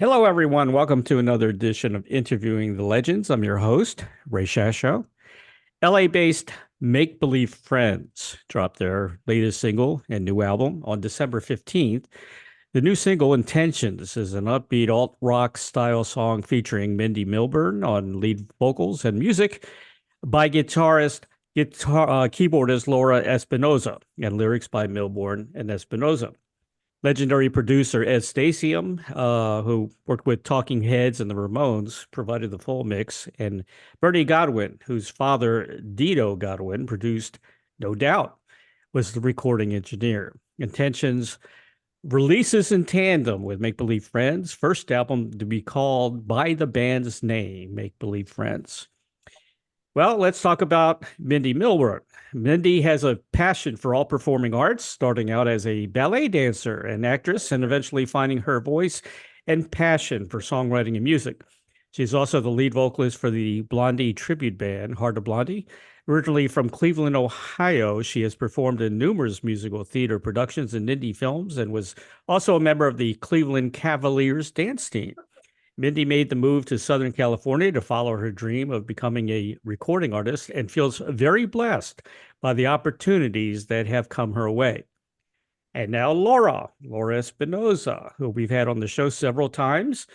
Hello, everyone. Welcome to another edition of Interviewing the Legends. I'm your host, Ray Shasho. LA-based Make Believe Friends dropped their latest single and new album on December 15th. The new single, Intentions, is an upbeat alt-rock style song featuring Mindy Milburn on lead vocals and music by keyboardist Laura Espinoza, and lyrics by Milburn and Espinoza. Legendary producer Ed Stasium, who worked with Talking Heads and the Ramones, provided the full mix, and Bernie Godwin, whose father, Dito Godwin, produced No Doubt, was the recording engineer. Intentions releases in tandem with Make Believe Friends, first album to be called by the band's name, Make Believe Friends. Well, let's talk about Mindy Milburn. Mindy has a passion for all performing arts, starting out as a ballet dancer and actress, and eventually finding her voice and passion for songwriting and music. She's also the lead vocalist for the Blondie Tribute Band, Heart of Blondie. Originally from Cleveland, Ohio, she has performed in numerous musical theater productions and indie films and was also a member of the Cleveland Cavaliers Dance Team. Mindy made the move to Southern California to follow her dream of becoming a recording artist and feels very blessed by the opportunities that have come her way. And now Laura Espinoza, who we've had on the show several times.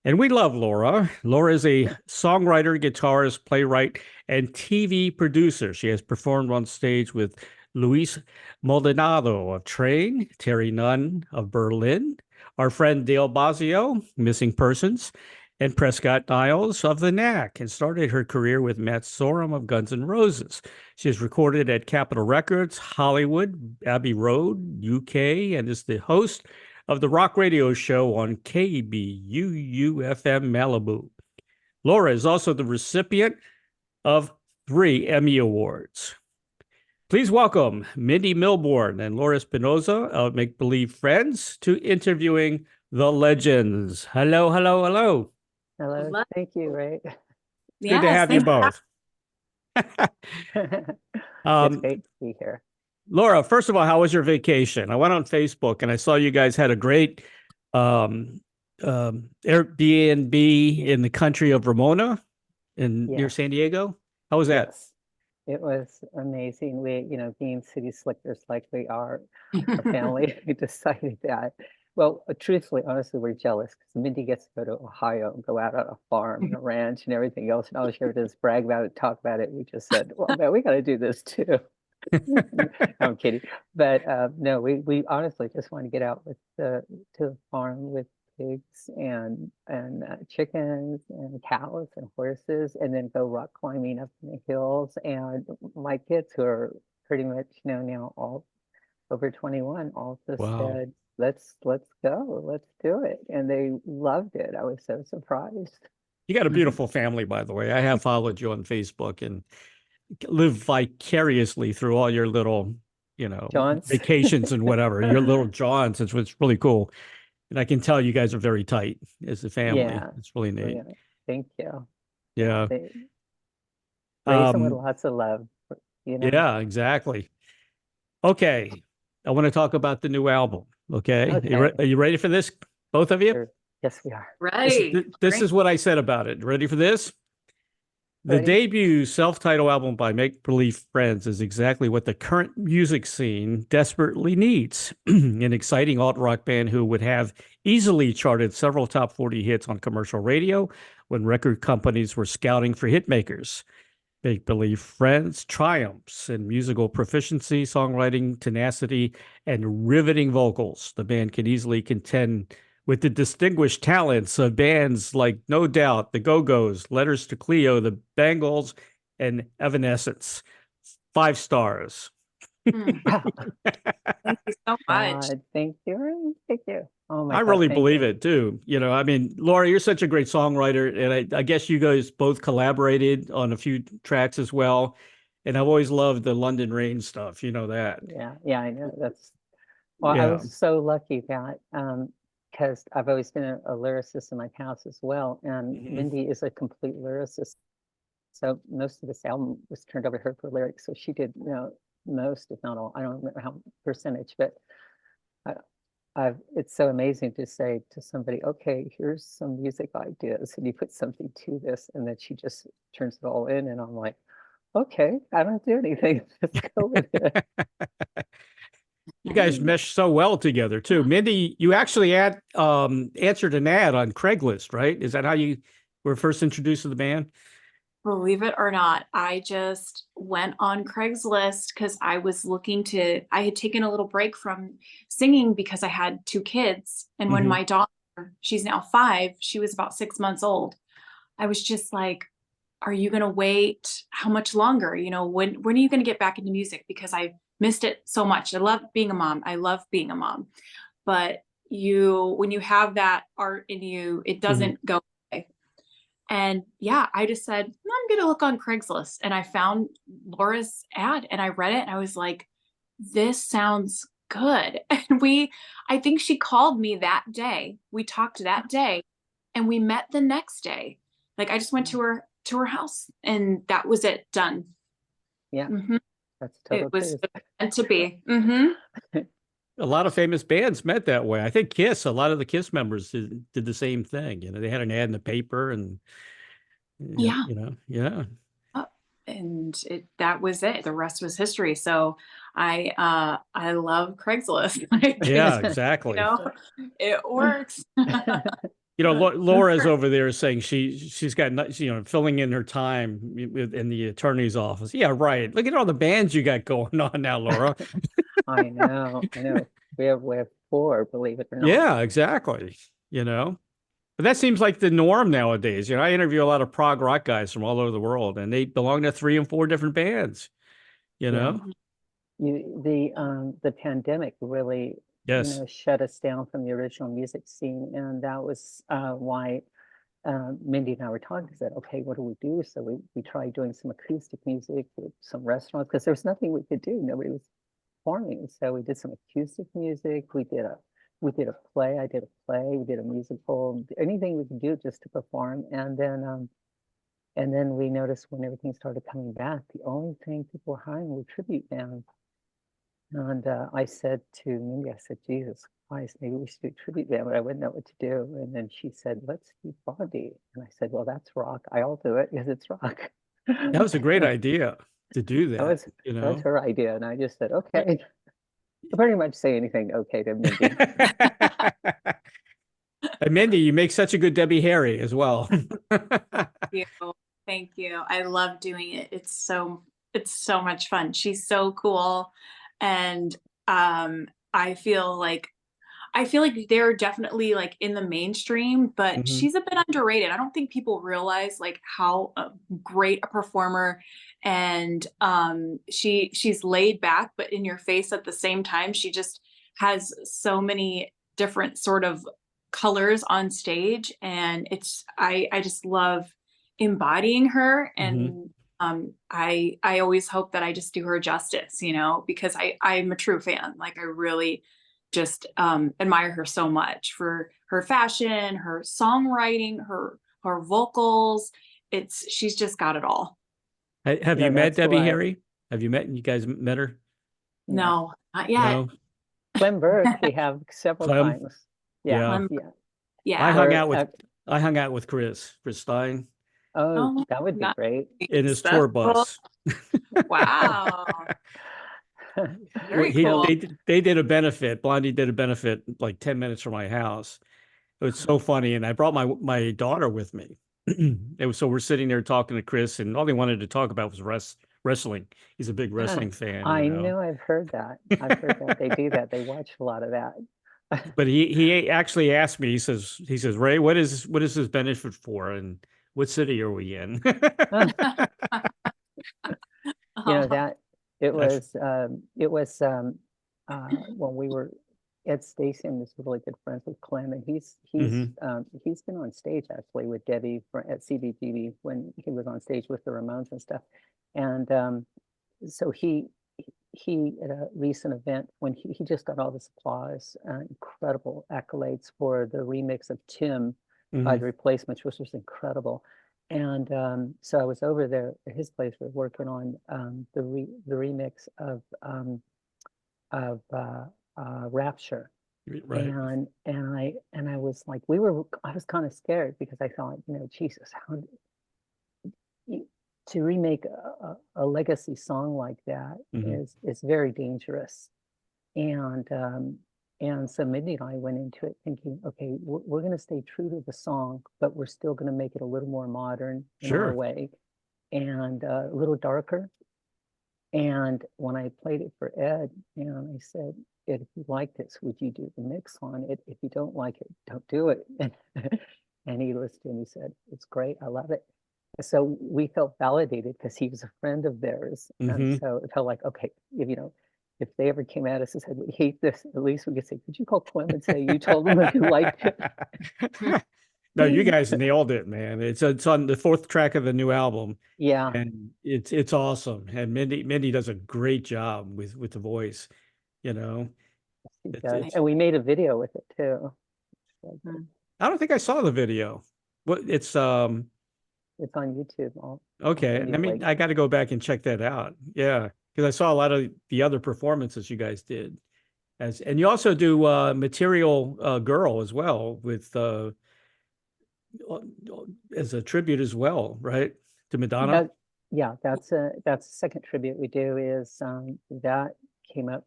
And we love Laura. Laura is a songwriter, guitarist, playwright, and TV producer. She has performed on stage with Luis Maldonado of Train, Terry Nunn of Berlin, our friend Dale Bosio, Missing Persons, and Prescott Niles of The Knack, and started her career with Matt Sorum of Guns N' Roses. She has recorded at Capitol Records, Hollywood, Abbey Road, UK, and is the host of the rock radio show on KBUU-FM Malibu. Laura is also the recipient of 3 Emmy Awards. Please welcome Mindy Milburn and Laura Espinoza of Make Believe Friends to Interviewing the Legends. Hello, hello, hello. Hello. Thank you, Ray. Good to have you both. It's great to be here. Laura, first of all, how was your vacation? I went on Facebook and I saw you guys had a great Airbnb in the country of Ramona near San Diego. How was that? Yes. It was amazing. We, being city slickers like we are, our family, we decided that. Well, truthfully, honestly, we're jealous because Mindy gets to go to Ohio and go out on a farm and a ranch and everything else. And all she ever does is brag about it, talk about it. We just said, well, man, we got to do this too. I'm kidding. But no, we honestly just want to get out to the farm with pigs and chickens and cows and horses, and then go rock climbing up in the hills. And my kids, who are pretty much now all over 21, all just said, let's go, let's do it. And they loved it. I was so surprised. You got a beautiful family, by the way. I have followed you on Facebook and live vicariously through all your little, Johns. vacations and whatever, your little jaunts. It's really cool. And I can tell you guys are very tight as a family. Yeah. It's really neat. Yeah. Thank you. Yeah. Raise them with lots of love. Yeah, exactly. Okay. I want to talk about the new album. Okay. Are you ready for this? Both of you? Sure. Yes, we are. Right. This is what I said about it. Ready for this? The debut self-titled album by Make Believe Friends is exactly what the current music scene desperately needs. An exciting alt-rock band who would have easily charted several top 40 hits on commercial radio when record companies were scouting for hitmakers. Make Believe Friends triumphs in musical proficiency, songwriting, tenacity, and riveting vocals. The band can easily contend with the distinguished talents of bands like No Doubt, the Go-Go's, Letters to Cleo, the Bangles, and Evanescence. 5 stars. Thank you so much. Thank you. Thank you. Oh my I God, really believe it too. Laura, you're such a great songwriter, and I guess you guys both collaborated on a few tracks as well. And I've always loved the London Rain stuff. You know that. Yeah, I know. I was so lucky that because I've always been a lyricist in my past as well, and Mindy is a complete lyricist. So most of this album was turned over to her for lyrics. So she did, most, if not all. I don't remember how percentage, but it's so amazing to say to somebody, okay, here's some music ideas, and you put something to this, and then she just turns it all in, and I'm like, okay, I don't do anything. Just go with it. You guys mesh so well together too. Mindy, you actually answered an ad on Craigslist, right? Is that how you were first introduced to the band? Believe it or not, I just went on Craigslist because I had taken a little break from singing because I had 2 kids. And when my daughter, she's now 5, she was about 6 months old. I was just like, are you going to wait? How much longer? You know, when are you going to get back into music? Because I missed it so much. I love being a mom. I love being a mom. But when you have that art in you, it doesn't go away. And yeah, I just said, I'm going to look on Craigslist. And I found Laura's ad and I read it and I was like, this sounds good. And I think she called me that day. We talked that day and we met the next day. Like I just went to her house and that was it, done. Yeah. That's It was truth. meant to be. A lot of famous bands met that way. I think Kiss, a lot of the Kiss members did the same thing. You know, they had an ad in the paper and Yeah. And that was it. The rest was history. So I love Craigslist. Yeah, exactly. You know, it works. Laura's over there saying she's got, filling in her time in the attorney's office. Yeah, right. Look at all the bands you got going on now, Laura. I know. We have 4, believe it or not. Yeah, exactly. But that seems like the norm nowadays. I interview a lot of prog rock guys from all over the world, and they belong to 3 and 4 different bands. The pandemic really shut us down from the original music scene, and that was why Mindy and I were talking. We said, okay, what do we do? So we tried doing some acoustic music with some restaurants because there was nothing we could do. Nobody was performing, so we did some acoustic music. We did a play. I did a play. We did a musical. Anything we could do just to perform, and then we noticed when everything started coming back, the only thing people were hiring were tribute bands. And I said to Mindy, I said, Jesus Christ, maybe we should do a tribute band, but I wouldn't know what to do. And then she said, let's do Blondie. And I said, well, that's rock. I'll do it because it's rock. That was a great idea to do that. That was her idea. And I just said, okay. I pretty much say anything okay to Mindy. And Mindy, you make such a good Debbie Harry as well. Thank you. I love doing it. It's so much fun. She's so cool. And I feel like they're definitely like in the mainstream, but she's a bit underrated. I don't think people realize like how great a performer, and she's laid back but in your face at the same time. She just has so many different sort of colors on stage, and I just love embodying her. And I always hope that I just do her justice, because I'm a true fan. Like I really just admire her so much for her fashion, her songwriting, her vocals. She's just got it all. Have you met Debbie Harry? Have you guys met her? No, not yet. No. Clem Burke, we have several times. Yeah. Yeah. I hung out with Chris Stein. Oh, that would be great. In his tour bus. Wow. Very cool. They did a benefit. Blondie did a benefit like 10 minutes from my house. It was so funny. And I brought my daughter with me. So we're sitting there talking to Chris, and all he wanted to talk about was wrestling. He's a big wrestling fan. I know. I've heard that. They do that. They watch a lot of that. But he actually asked me, he says, Ray, what is this benefit for? And what city are we in? That it was when we were, Ed Stacy was really good friends with Clem, and he's been on stage actually with Debbie at CBGB when he was on stage with the Ramones and stuff. And so he at a recent event when he just got all this applause, incredible accolades for the remix of Tim by The Replacements, which was incredible. And so I was over there at his place. We're working on the remix of Rapture. Right. And I was like, I was kind of scared because I thought, Jesus, how to remake a legacy song like that is very dangerous. And so Mindy and I went into it thinking, okay, we're going to stay true to the song, but we're still going to make it a little more modern in our way and a little darker. And when I played it for Ed, I said, Ed, if you like this, would you do the mix on it? If you don't like it, don't do it. And he listened and he said, it's great. I love it. So we felt validated because he was a friend of theirs. And so it felt like, okay, if they ever came at us and said, we hate this, at least we could say, could you call Clem and say you told them if you liked it? No, you guys nailed it, man. It's on the 4th track of the new album. Yeah. And it's awesome. And Mindy does a great job with the voice, And we made a video with it too. I don't think I saw the video. It's on YouTube. Okay. I got to go back and check that out. Yeah. Because I saw a lot of the other performances you guys did. And you also do Material Girl as well with as a tribute as well, right? To Madonna. That's the second tribute we do is that came up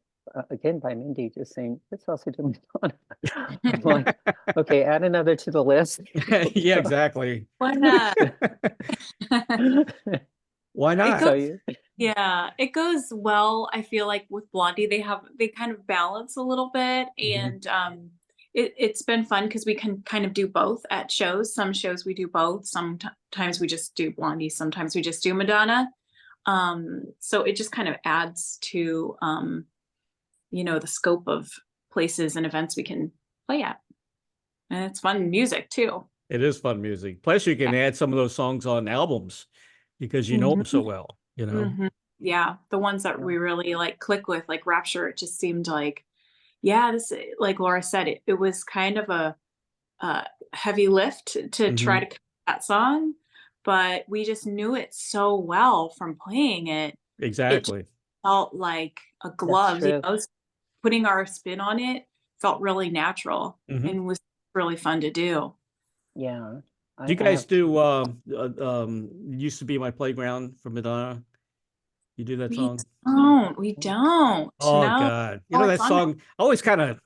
again by Mindy just saying, let's also do Madonna. I'm like, okay, add another to the list. Yeah, exactly. Why not? Why not? It goes well. I feel like with Blondie, they kind of balance a little bit, and it's been fun because we can kind of do both at shows. Some shows we do both. Sometimes we just do Blondie. Sometimes we just do Madonna. So it just kind of adds to the scope of places and events we can play at, and it's fun music too. It is fun music. Plus, you can add some of those songs on albums because you know them so well. Yeah, the ones that we really click with, like Rapture. It just seemed like, this, like Laura said, it was kind of a heavy lift to try to cover that song, but we just knew it so well from playing it. Exactly. It felt like a glove. Putting our spin on it felt really natural and was really fun to do. Yeah. Do you guys do Used to Be My Playground from Madonna? You do that song? We don't. Oh, no. God. That song, I always kind of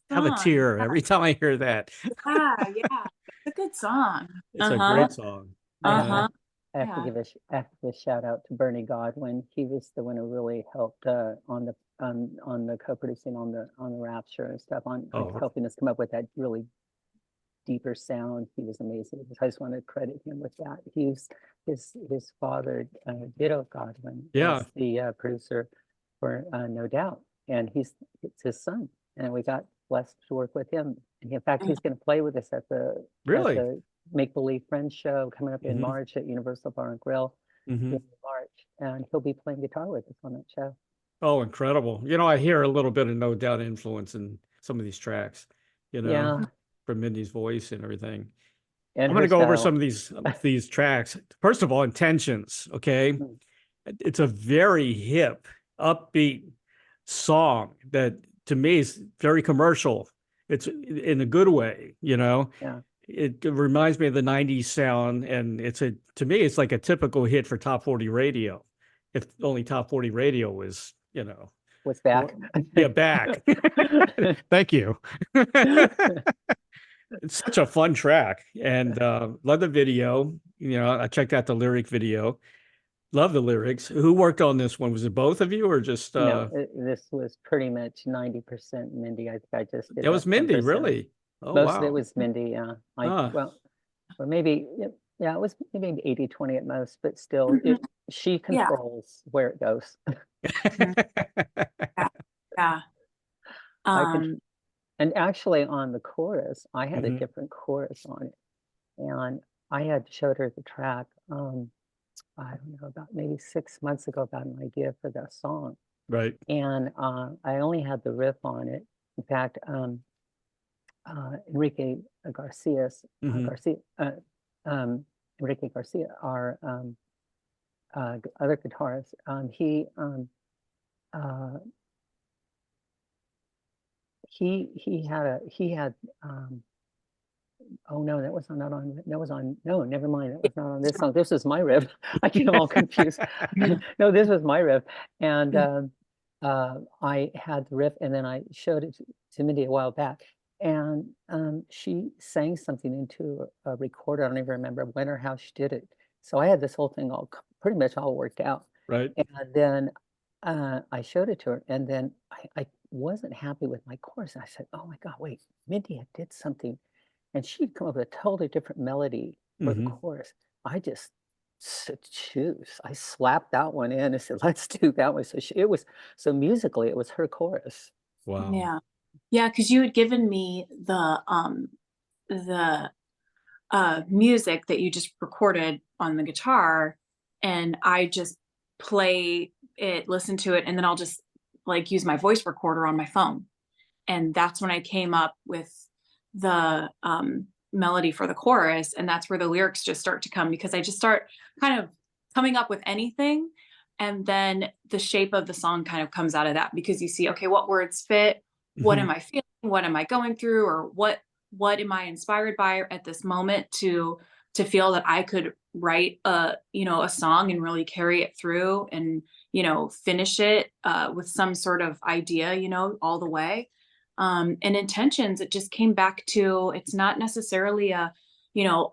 have a tear every time I hear that. Yeah. It's a good song. It's a great song. I have to give a shout out to Bernie Godwin. He was the one who really helped on the co-producing on the Rapture and stuff, helping us come up with that really deeper sound. He was amazing. I just want to credit him with that. His father, Ditto Godwin, was the producer for No Doubt, and it's his son. And we got blessed to work with him. And in fact, he's going to play with us at the Make Believe Friends show coming up in March at Universal Bar and Grill in March, and he'll be playing guitar with us on that show. Oh, incredible! I hear a little bit of No Doubt influence in some of these tracks. From Mindy's voice and everything. And I'm going to go over some of these tracks. First of all, Intentions. Okay, it's a very hip, upbeat song that to me is very commercial. It's in a good way, Yeah. It reminds me of the 90s sound, and to me, it's like a typical hit for Top 40 radio. If only Top 40 radio was, was back. Back. Thank you. It's such a fun track, and love the video. I checked out the lyric video. Love the lyrics. Who worked on this one? Was it both of you or just? No, this was pretty much 90% Mindy. I think I just did. It was Mindy, 10%. Really? Oh, most of it was Mindy. Yeah. Well, or maybe it was maybe 80-20 at most, but still, she controls where it goes. Yeah. And actually, on the chorus, I had a different chorus on it, and I had showed her the track. I don't know, about maybe 6 months ago, about an idea for that song. Right. And I only had the riff on it. In fact, Enrique Garcia, our other guitarist, he had oh no, that was not on, no, never mind, that was not on this song. This is my riff. I get them all confused. No, this was my riff. And I had the riff, and then I showed it to Mindy a while back, and she sang something into a recorder. I don't even remember when or how she did it. So I had this whole thing pretty much all worked out. Right. And then I showed it to her, and then I wasn't happy with my chorus. And I said, oh my God, wait, Mindy had did something. And she'd come up with a totally different melody for the chorus. I just said, choose. I slapped that one in and said, let's do that one. So musically, it was her chorus. Wow. Yeah. Yeah, because you had given me the music that you just recorded on the guitar, and I just play it, listen to it, and then I'll just like use my voice recorder on my phone. And that's when I came up with the melody for the chorus, and that's where the lyrics just start to come, because I just start kind of coming up with anything, and then the shape of the song kind of comes out of that, because you see, okay, what words fit, what am I feeling, what am I going through, or what am I inspired by at this moment to feel that I could write a song and really carry it through and finish it with some sort of idea all the way. And intentions, it just came back to, it's not necessarily a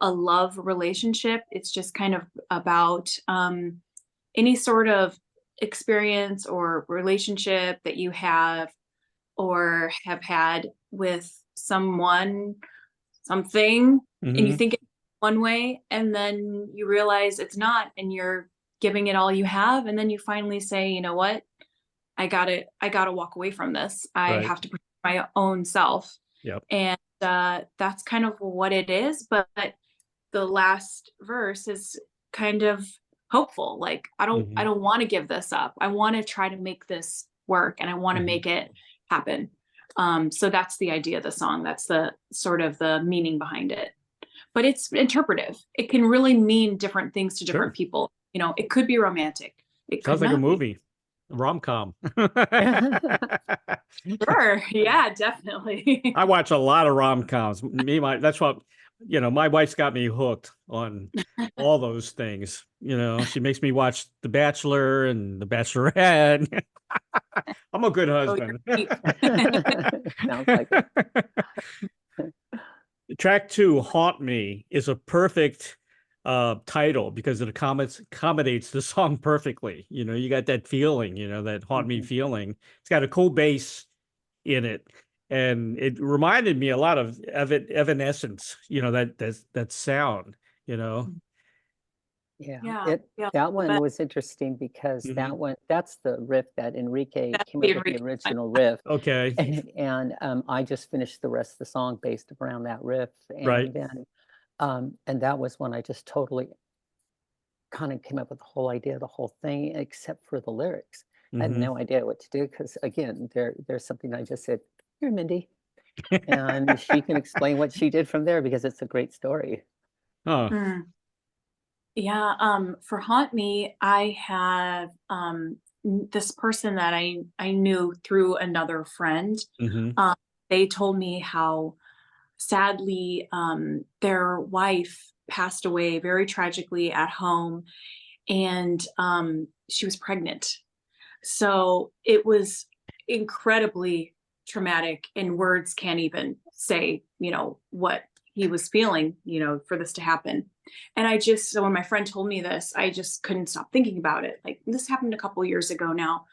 love relationship. It's just kind of about any sort of experience or relationship that you have or have had with someone, something, and you think it's one way, and then you realize it's not, and you're giving it all you have, and then you finally say, you know what, I gotta walk away from this. I have to protect my own self. Yep. And that's kind of what it is. But the last verse is kind of hopeful. Like, I don't want to give this up. I want to try to make this work, and I want to make it happen. So that's the idea of the song. That's the sort of the meaning behind it. But it's interpretive. It can really mean different things to different people. It could be romantic. It sounds like a movie. Rom-com. Sure. Yeah, definitely. I watch a lot of rom-coms. That's what, my wife's got me hooked on all those things. She makes me watch The Bachelor and The Bachelorette. I'm a good husband. Sounds like it. Track 2, Haunt Me, is a perfect title because it accommodates the song perfectly. You got that feeling, that haunt me feeling. It's got a cool bass in it, and it reminded me a lot of Evanescence. That sound. Yeah. That one was interesting because that's the riff that Enrique came up with, the original riff. Okay. And I just finished the rest of the song based around that riff. And then and that was when I just totally kind of came up with the whole idea, the whole thing, except for the lyrics. I had no idea what to do because, again, there's something I just said, here, Mindy. And she can explain what she did from there because it's a great story. Oh. Yeah, for Haunt Me, I have this person that I knew through another friend. They told me how sadly their wife passed away very tragically at home, and she was pregnant. So it was incredibly traumatic, and words can't even say, what he was feeling, for this to happen. And so when my friend told me this, I just couldn't stop thinking about it. Like, this happened a couple years ago now.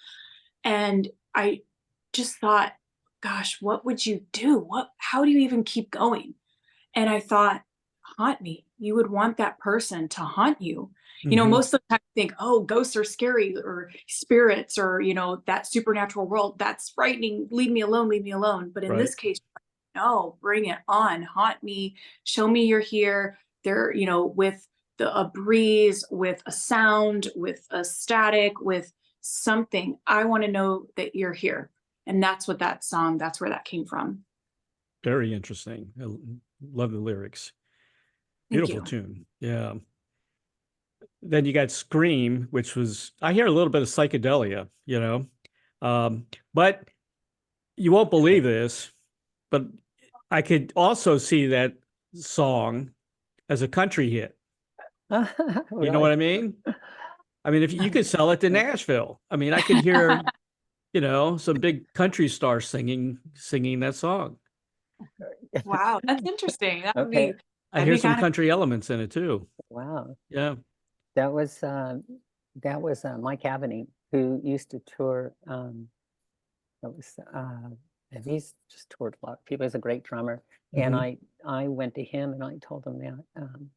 And I just thought, gosh, what would you do? How do you even keep going? And I thought, haunt me. You would want that person to haunt you. Most of the time I think, oh, ghosts are scary, or spirits, or, that supernatural world, that's frightening. Leave me alone, leave me alone. But in this case, no, bring it on. Haunt me. Show me you're here. There, with a breeze, with a sound, with a static, with something. I want to know that you're here. And that's what that's where that came from. Very interesting. I love the lyrics. Beautiful tune. Yeah. Then you got Scream, which was, I hear a little bit of psychedelia, but you won't believe this. but I could also see that song as a country hit. You know what I mean? I mean, if you could sell it to Nashville, I mean, I could hear, you know, some big country stars singing that song. Wow, that's interesting. That would Okay. be. I That'd hear be some kinda- country elements in it too. Wow. Yeah. That was Mike Aveney, who used to tour. That was and he's just toured a lot. He was a great drummer, and I went to him and I told him that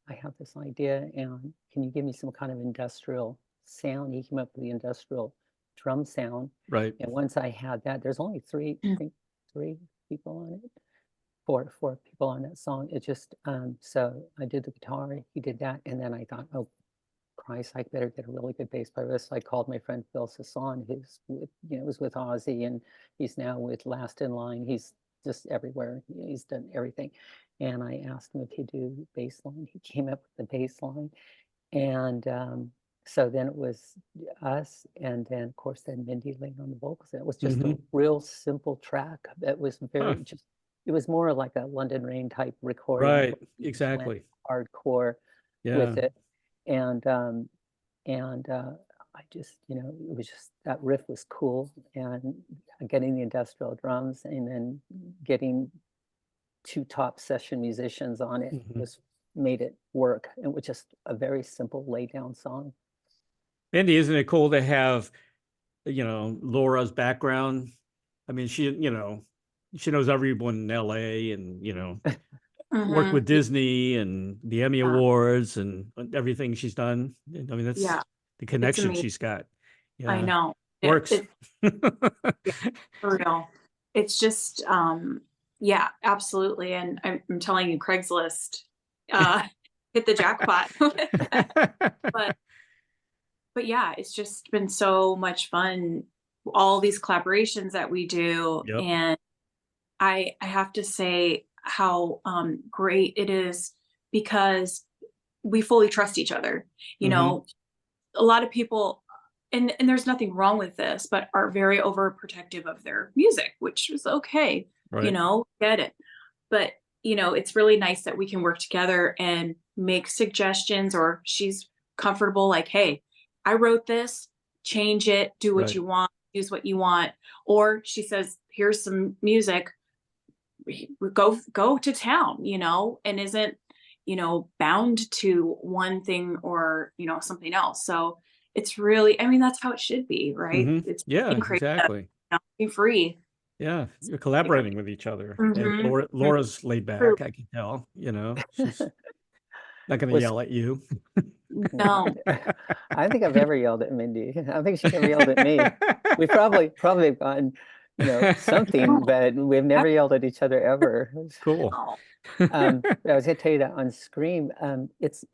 I have this idea, and can you give me some kind of industrial sound? He came up with the industrial drum sound, Right. and once I had that, there's only three, I think, three people on it, four people on that song. It just so I did the guitar, he did that, and then I thought, oh Christ, I better get a really good bass player. So I called my friend Phil Sasson, who's with, was with Ozzy, and he's now with Last in Line. He's just everywhere. He's done everything. And I asked him if he'd do bass line. He came up with the bass line. And so then it was us, and then of course then Mindy laid on the vocals. And it was just a real simple track. It was very just, it was more like a London Rain type recording. Right. Exactly. Hardcore with it. And I just, it was just, that riff was cool, and getting the industrial drums and then getting two top session musicians on it just made it work. It was just a very simple lay down song. Mindy, isn't it cool to have, Laura's background? I mean, she knows everyone in LA, and, worked with Disney and the Emmy Awards and everything she's done. I mean, that's the connection she's got. Yeah. I know. Works. For real. It's just, yeah, absolutely. And I'm telling you, Craigslist hit the jackpot. But yeah, it's just been so much fun. All these collaborations that we do. Yep. And I have to say how great it is, because we fully trust each other. You know, a lot of people, and there's nothing wrong with this, but are very overprotective of their music, which is okay. Right. Get it. But, it's really nice that we can work together and make suggestions, or she's comfortable, like, hey, I wrote this, change it, do what you want, use what you want. Or she says, here's some music, go to town, and isn't, bound to one thing or, something else. So it's really, I mean, that's how it should be, right? It's exactly. Be free. Yeah, you're collaborating with each other. And Laura's laid back, I can tell. She's not going to yell at you. No. I don't think I've ever yelled at Mindy. I don't think she's ever yelled at me. We probably have gotten, something, but we've never yelled at each other ever. Cool. I was going to tell you that on Scream, it's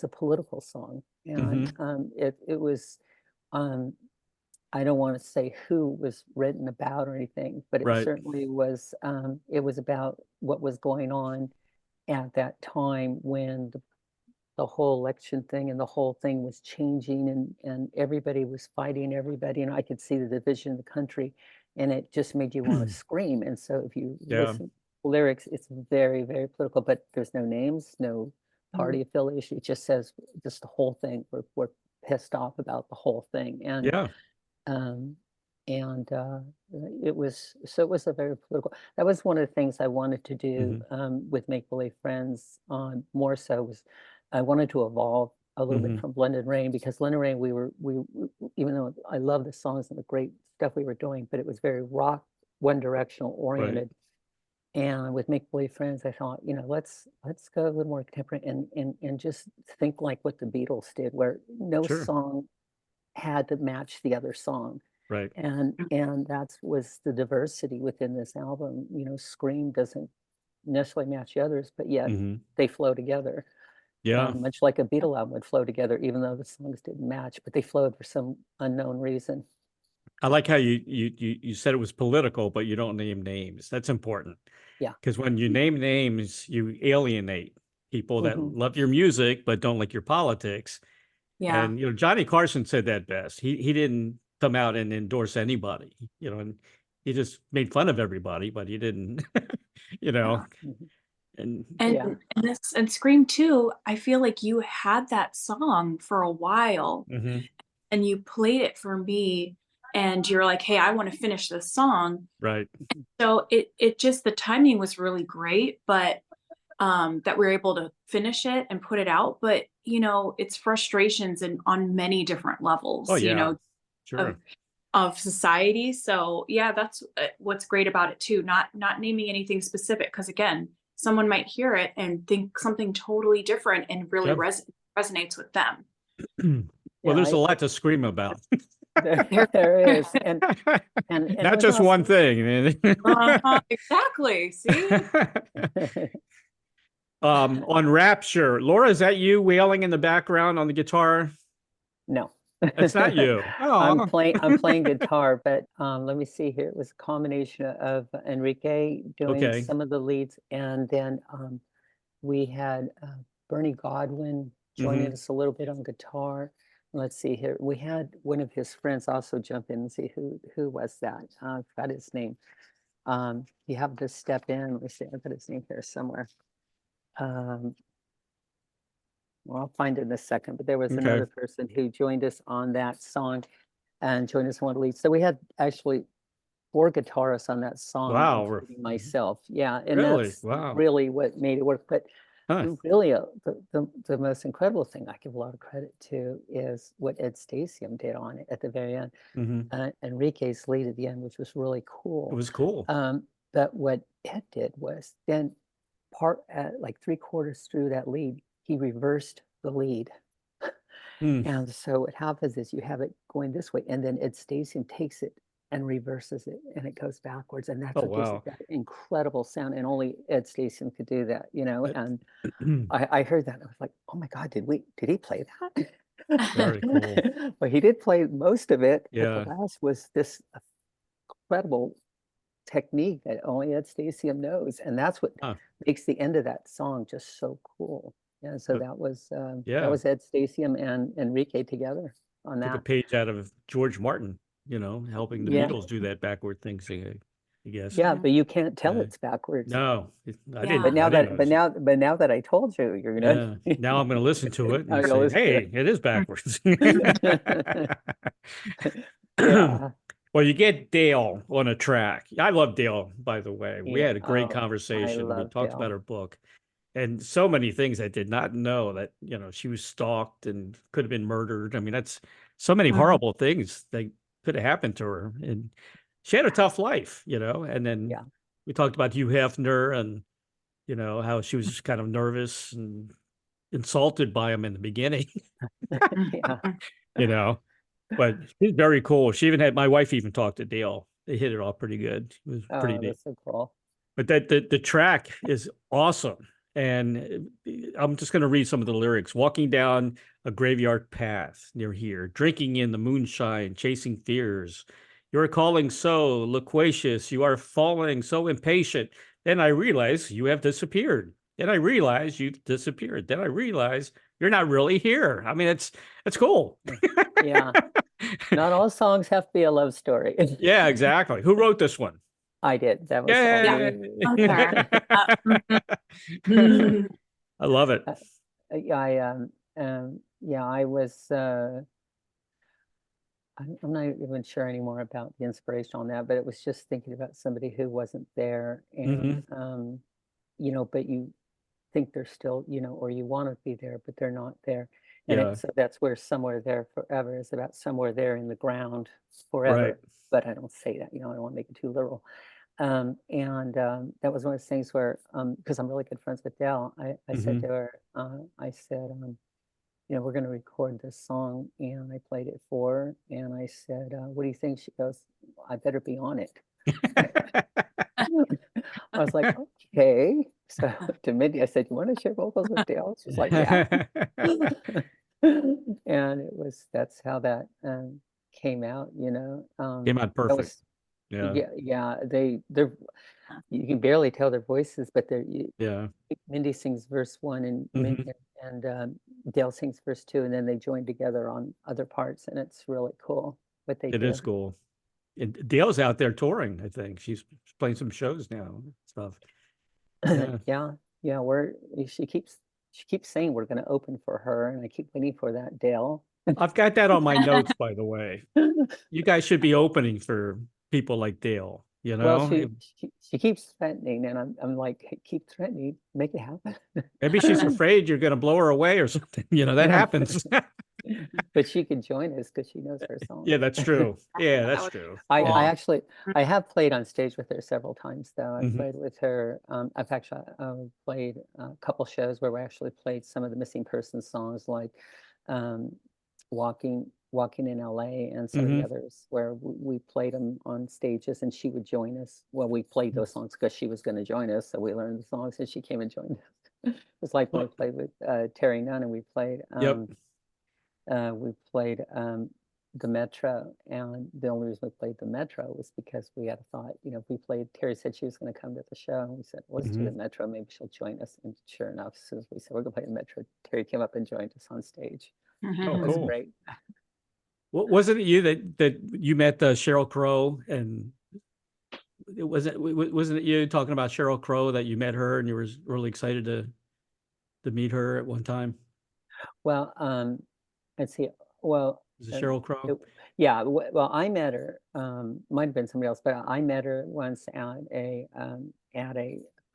a political song, and it was, I don't want to say who was written about or anything, but it certainly was. It was about what was going on at that time when the whole election thing and the whole thing was changing, and everybody was fighting everybody, and I could see the division in the country, and it just made you want to scream. And so if you listen to the lyrics, it's very, very political, but there's no names, no party affiliation. It just says just the whole thing. We're pissed off about the whole thing. And it was a very political. That was one of the things I wanted to do with Make Believe Friends. More so was I wanted to evolve a little bit from Blended Rain, because Blended Rain, we even though I love the songs and the great stuff we were doing, but it was very rock, one directional oriented. And with Make Believe Friends, I thought, let's go a little more contemporary and just think like what the Beatles did, where no song had to match the other song. Right. And that was the diversity within this album. Scream doesn't necessarily match the others, but yet they flow together. Yeah. Much like a Beatle album would flow together, even though the songs didn't match, but they flowed for some unknown reason. I like how you said it was political, but you don't name names. That's important. Yeah. Because when you name names, you alienate people that love your music but don't like your politics. Yeah. And Johnny Carson said that best. He didn't come out and endorse anybody. And he just made fun of everybody, but he didn't, you know, Mhm. and Yeah. And Scream 2, I feel like you had that song for a while Mhm, and you played it for me and you're like, hey, I want to finish this song. right. So it just, the timing was really great, but that we were able to finish it and put it out. But it's frustrations and on many different levels, Oh, yeah, of sure. society. So yeah, that's what's great about it too. Not naming anything specific, because again, someone might hear it and think something totally different and really Yep. resonates with them. Well, Yeah, there's a lot to scream about. there is, and it Not was just one also- thing. Exactly. See? On Rapture, Laura, is that you wailing in the background on the guitar? No. It's not you. I'm Oh, playing guitar, but let me see here. It was a combination of Enrique doing okay. some of the leads, and then we had Bernie Godwin joining Mhm. us a little bit on guitar. Let's see here. We had one of his friends also jump in and see who was that. I forgot his name. You have to step in. Let me see. I've got his name here somewhere. Well, I'll find it in a second, but there was Okay. another person who joined us on that song and joined us on the lead. So we had actually 4 guitarists on that song, Wow. including myself. Yeah, and Really? that's Wow. really what made it work. But Huh. really, the most incredible thing I give a lot of credit to is what Ed Stasium did on it at the very end. Mhm. Enrique's lead at the end, which was really cool. It was cool. But what Ed did was then like 3/4 through that lead, he reversed the lead. Hmm. And so what happens is you have it going this way, and then Ed Stasium takes it and reverses it, and it goes backwards. And that's Oh, what gives wow. it that incredible sound. And only Ed Stasium could do that, That- And I heard that and I was like, oh my God, did he play that? Very cool. Well, he did play most of it, but Yeah. the last was this incredible technique that only Ed Stasium knows. And that's what Huh. makes the end of that song just so cool. Yeah, so But- that was yeah. Ed Stasium and Enrique together on Took a that. page out of George Martin, helping the Yeah. Beatles do that backward thing, I guess. Yeah, but you can't tell Yeah. it's backwards. No, I Yeah. didn't. But now I didn't that notice. now that I told you, you're gonna Yeah. Now I'm going to listen to it I'm and gonna say, listen to hey, it is backwards. Yeah. Well, you get Dale on a track. I love Dale, by the way. We Yeah. had a great Oh, I conversation. We love talked Dale. about her book and so many things I did not know that, she was stalked and could have been murdered. I mean, that's so many Mhm. horrible things that could have happened to her. And she had a tough life, and then Yeah. we talked about Hugh Hefner and, how she was kind of nervous and insulted by him in the beginning, Yeah. but she's very cool. She even had my wife even talked to Dale. They hit it off pretty good. It was pretty Oh, neat. that's so cool. But the track is awesome. And I'm just going to read some of the lyrics. Walking down a graveyard path near here, drinking in the moonshine, chasing fears. You're calling so loquacious. You are falling so impatient. Then I realize you have disappeared. Then I realize you've disappeared. Then I realize you're not really here. I mean, it's cool. Yeah. Not all songs have to be a love story. Yeah, exactly. Who wrote this one? I did. That was all Yay! me. Mhm. I love it. I was I'm not even sure anymore about the inspiration on that, but it was just thinking about somebody who wasn't there, and but you think they're still, or you want to be there, but they're not there. And Yeah, so that's where Somewhere There Forever is about, somewhere there in the ground right. forever. But I don't say that, I don't want to make it too literal. That was one of those things where, because I'm really good friends with Dell, I said to her, I said, we're going to record this song, and I played it for her, and I said, what do you think? She goes, I better be on it. I was like, okay. So to Mindy, I said, you want to share vocals with Dale? She's like, yeah. And that's how that came out, Came out that perfect. was, Yeah, they're, you can barely tell their voices, but yeah. Mindy sings verse 1 and Mhm. Dale sings verse 2, and then they join together on other parts, and it's really cool what they It do. is cool. And Dale's out there touring, I think. She's playing some shows now and stuff. Yeah. Yeah. She keeps saying we're going to open for her, and I keep waiting for that, Dale. I've got that on my notes, by the way. You guys should be opening for people like Dale, you know? Well, she keeps threatening, and I'm like, hey, keep threatening, make it happen. Maybe she's afraid you're going to blow her away or something. You know, that happens. But she could join us because she knows her song. Yeah, that's true. Yeah, that's true. I actually, I have played on stage with her several times, though. I've Mhm. played with her. I've actually played a couple shows where we actually played some of the Missing Persons songs, like Walking in LA, and some of the others where we played them on stages, and she would join us. Well, we played those songs because she was going to join us, so we learned the songs, and she came and joined us. It's like when I played with Terry Nunn, and we played. We played the Metro, and the only reason we played the Metro was because we had a thought, if we played, Terry said she was going to come to the show, and we said, let's do the Metro, maybe she'll join us. And sure enough, as soon as we said we're going to play the Metro, Terry came up and joined us on stage. Oh, It was cool. great. Wasn't it you that you met Sheryl Crow, and wasn't it you talking about Sheryl Crow that you met her and you were really excited to meet her at one time? Well, let's see. Well, Was it Sheryl Crow? yeah. Well, I met her. Might have been somebody else, but I met her once at a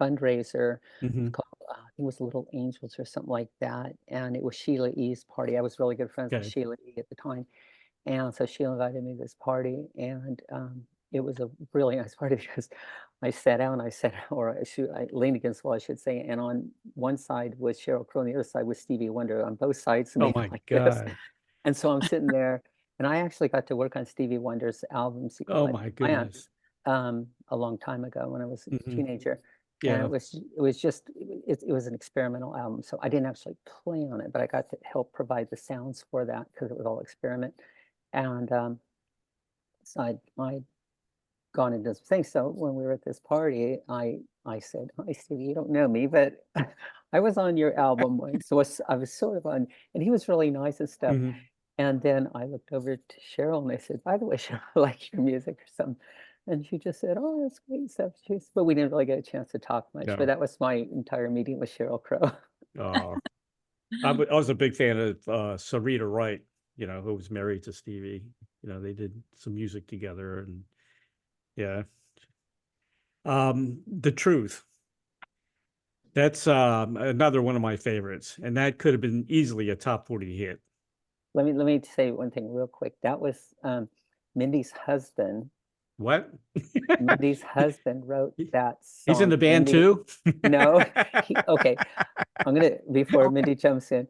fundraiser called, I think it was Little Angels or something like that, and it was Sheila E.'s party. I was really good friends with Sheila E. at the time, and so she invited me to this party, and it was a really nice party because I sat down, I leaned against the wall, I should say, and on one side was Sheryl Crow, and the other side was Stevie Wonder, on both sides. Oh my God. And so I'm sitting there, and I actually got to work on Stevie Wonder's album, Secret Oh Life my of Plan, goodness. a long time ago when I was a teenager. Yeah. And it was an experimental album, so I didn't actually play on it, but I got to help provide the sounds for that because it was all experiment. And so I'd gone and done some things. So when we were at this party, I said, "Hi, Stevie, you don't know me, but I was on your album once." So I was sort of on, and he was really nice and stuff. And then I looked over to Cheryl, and I said, "By the way, Cheryl, I like your music," or something. And she just said, "Oh, that's great stuff." But we didn't really get a chance to talk much. No. But that was my entire meeting with Sheryl Crow. Oh, I was a big fan of Sarita Wright, who was married to Stevie. They did some music together, and yeah. The Truth. That's another one of my favorites, and that could have been easily a top 40 hit. Let me say one thing real quick. That was Mindy's husband. What? Mindy's husband wrote that song. He's in the band too? No. Okay. Before Mindy jumps in,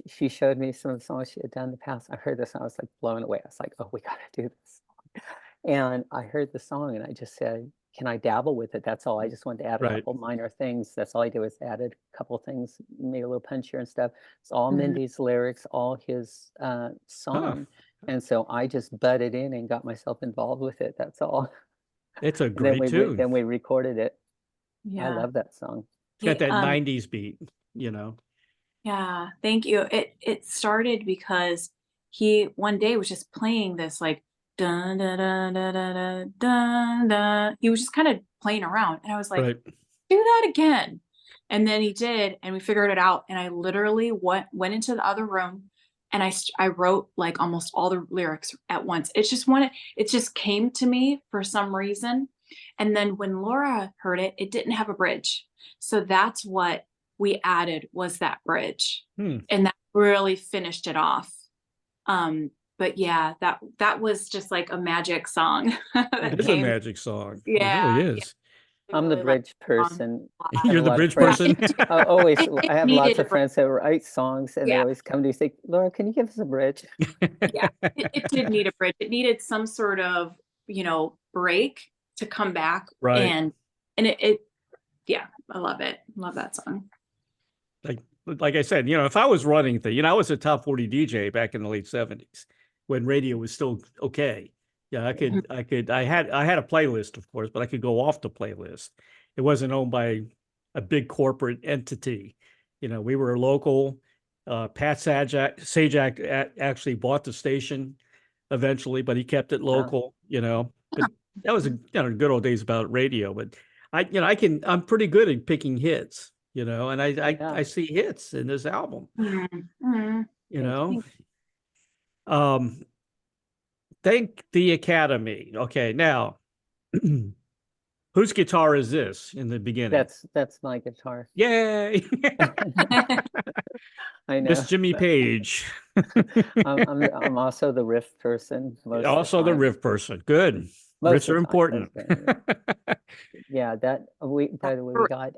she showed me some of the songs she had done in the past. I heard this and I was like blown away. I was like, oh, we got to do this song. And I heard the song and I just said, can I dabble with it? That's all. I just wanted to add a couple minor things. That's all I did was added a couple things, made a little punchier and stuff. It's all Mindy's lyrics, all his song. And so I just butted in and got myself involved with it. That's all. It's a great tune. Then we recorded it. Yeah. I love that song. It's got that 90s beat, Yeah, thank you. It started because he one day was just playing this like dun dun dun dun dun dun dun. He was just kind of playing around, and I was like, do that again. And then he did, and we figured it out. And I literally went into the other room, and I wrote like almost all the lyrics at once. It just came to me for some reason. And then when Laura heard it, it didn't have a bridge, so that's what we added, was that bridge, and that really finished it off. But yeah, that was just like a magic song. It is a magic song. Yeah, it really is. I'm the bridge person. You're the bridge person? Always. I have lots of friends that write songs, and they always come to me and say, Laura, can you give us a bridge? Yeah, it did need a bridge. It needed some sort of, break to come back. Right. And it yeah, I love it. Love that song. Like I said, if I was running I was a top 40 DJ back in the late 70s when radio was still okay. Yeah, I had a playlist, of course, but I could go off the playlist. It wasn't owned by a big corporate entity. We were local. Pat Sajak actually bought the station eventually, but he kept it local. you know, but that was good old days about radio. But I'm pretty good at picking hits, and I see hits in this album, Thank the Academy. Okay, now, whose guitar is this in the beginning? That's my guitar. Yay! I know. Miss Jimmy Page. I'm also the riff person. Also the riff person. Good. Riffs are important. Yeah, by the way, we got